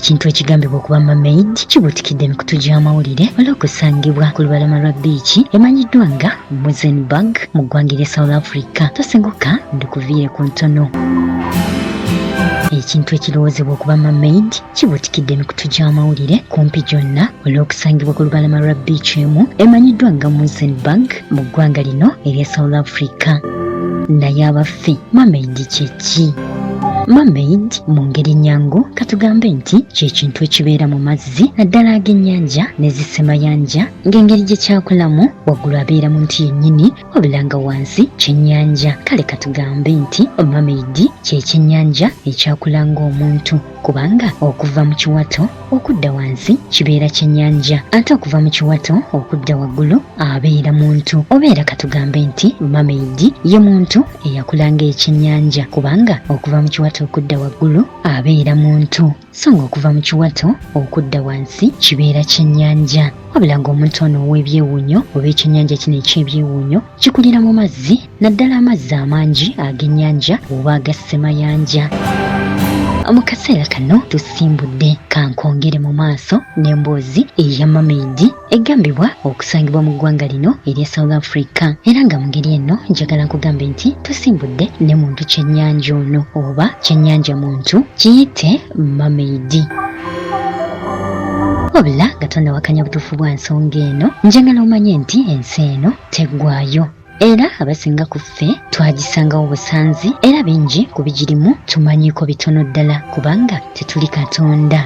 ekintu ekigambibwa okuba mermaid kibuutikidde emikutu gy'amawulire olw'okusangibwa ku lubalama lwa biiki emanyiddwa nga Muizenberg mu ggwanga erya South Africa. Tosenguka ndikuviire ku ntono. Ekintu ekirowoozebwa okuba mermaid kibuutikidde emikutu gy'amawulire kumpi gyonna olw'okusangibwa ku lubalama lwa biiki emu emanyiddwa nga Muizenberg mu ggwanga lino erya South Africa. Naye abaffe mermaid kye ki? Mermaid mu ngeri nnyangu katugambe nti ky'ekintu ekibeera mu mazzi naddala ag'ennyanja n'ezisemayanja ng'engeri gye kyakulamu waggulu abeera muntu yennyini wabula nga wansi kyennyanja. Kale katugambe nti mermaid ky'ekyennyanja ekyakula ng'omuntu kubanga okuva mu kiwato okudda wansi kibeera kyennyanja ate okuva mu kiwato okudda waggulu abeera muntu. Obeera katugambe nti mermaid ye muntu eyakula ng'ekyennyanja kubanga okuva mu kiwato okudda waggulu abeera muntu so nga okuva mu kiwato okudda wansi kibeera kyennyanja. Wabula ng'omuntu ono ow'ebyewuunyo oba ekyennyanja kino eky'ebyewuunyo kikulira mu mazzi naddala amazzi amangi ag'ennyanja oba agasemayanja. Mu kaseera kano tusimbudde kankongere mu maaso n'emboozi eya mermaid egambibwa okusangibwa mu ggwanga lino erya South Africa era nga mu ngeri eno njagala nkugambe nti tusimbudde ne muntu kyennyanja ono oba kyennyanja muntu kiyite mermaid. Wabula Katonda wakanya butuufu bwa nsonga eno njagala omanye nti ensi eno teggwaayo era abasinga ku ffe twagisangawo busanzi era bingi ku bigirimu tumanyiiko bitono ddala kubanga tetuli Katonda.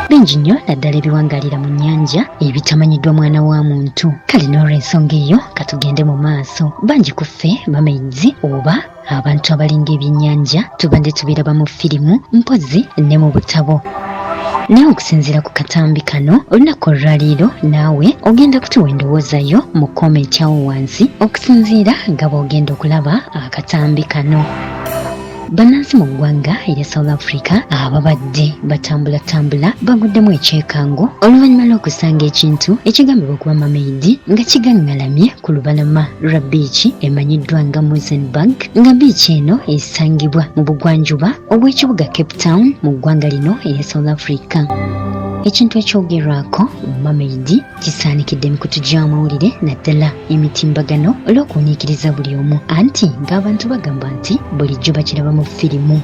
Bingi nnyo naddala ebiwangalira mu nnyanja ebitamanyiddwa mwana wa muntu. Kale n'olw'ensonga eyo katugende mu maaso. Bangi ku ffe mermaids oba abantu abalinga ebyennyanja tubadde tubiraba mu firimu mpozi ne mu butabo. Naye okusinziira ku katambi kano olunaku olwaleero naawe ogenda kutuwa endowooza yo mu komenti awo wansi okusinziira nga bw'ogenda okulaba akatambi kano. Bannansi mu ggwanga erya South Africa ababadde batambulatambula baguddemu ekyekango oluvannyuma lw'okusanga ekintu ekigambibwa okuba mermaid nga kigaŋŋalamye ku lubalama lwa biiki emanyiddwa nga Muizenberg nga biiki eno esangibwa mu bugwanjuba obw'ekibuga Cape Town mu ggwanga lino erya South Africa. Ekintu ekyogerwako mermaid kisaanikidde emikutu gy'amawulire naddala emitimbagano olw'okuwuniikiriza buli omu anti ng'abantu bagamba nti bulijjo bakiraba mu firimu.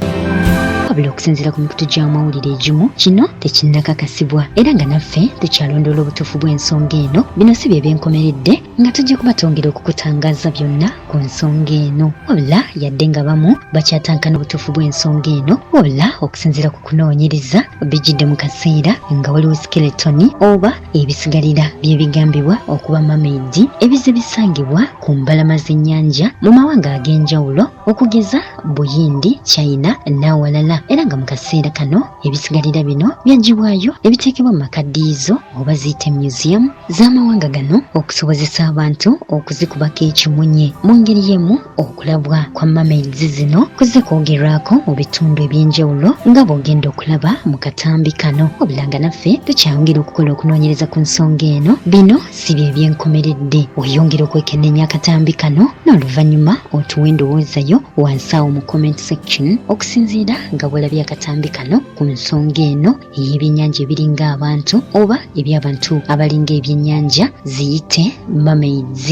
Wabula okusinziira ku mikutu gy'amawulire egimu kino tekinnakakasibwa era nga naffe tukyalondoola obutuufu bw'ensonga eno. Bino si bye byenkomeredde nga tujja kuba twongera okukutangaza byonna ku nsonga eno wabula yadde nga bamu bakyatankana obutuufu bw'ensonga eno wabula okusinziira ku kunoonyereza bijjidde mu kaseera nga waliwo skeletoni oba ebisigalira by'ebigambibwa okuba mermaid ebize bisangibwa ku mbalama z'ennyanja mu mawanga ag'enjawulo okugeza Buyindi, China n'awalala era nga mu kaseera kano ebisigalira bino byaggyibwayo ebiteekebwa mu makaddiyizo oba ziyite museum z'amawanga gano okusobozesa abantu okuzikubako ekimunye mu ngeri y'emu okulabwa kwa mermaids zino kuzze kwogerwako mu bitundu eby'enjawulo nga bw'ogenda okulaba mu katambi kano. Wabula nga naffe tukyayongera okukola okunoonyereza ku nsonga eno. Bino si bye byenkomeredde. Oyongera okwekenneenya akatambi kano n'oluvannyuma otuwa endowooza yo wansi awo mu comment section okusinziira nga bw'olabye akatambi kano ku nsonga eno ey'ebyennyanja ebiringa abantu oba eby'abantu abalinga ebyennyanja ziyite mermaids.